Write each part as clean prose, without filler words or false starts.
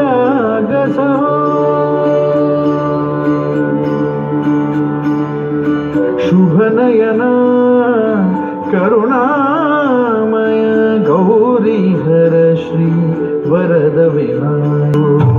निरागस हो शुभनयना करुणामय गौरी हर श्री वरद विनायक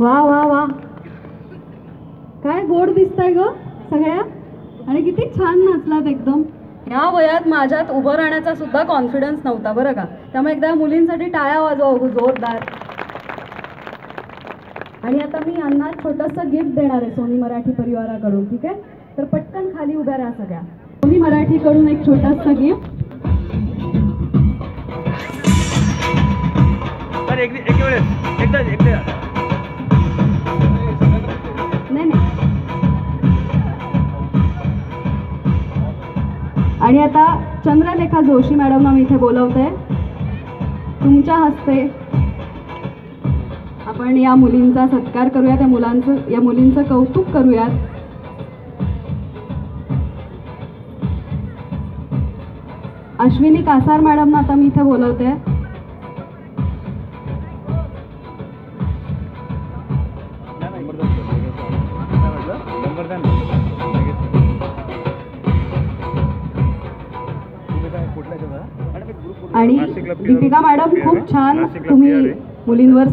वा वा वा काय गोड दिसताय ग सगळ्या आणि किती छान नाचलात एकदम. या वयात माझ्यात उभं राहण्याचा सुद्धा कॉन्फिडन्स नव्हता बरं का, त्यामुळे एकदा मुलींसाठी टाळ्या वाजवा जोरदार. आणि आता मी यांना छोटंसं गिफ्ट देणार आहे सोनी मराठी परिवाराकडून. ठीक आहे, तर पटकन खाली उभ्या राहा सगळ्या. सोनी मराठीकडून एक छोटंसं गिफ्ट. आणि आता चंद्रलेखा जोशी मॅडमना मी इथे बोलवते. तुमच्या हस्ते आपण या मुलींचा सत्कार करूयात, या मुलींचं कौतुक करूयात. अश्विनी कासार मॅडमना आता मी इथे बोलवते. आणि दीपिका मॅडम खूप छान तुम्ही मुलींवर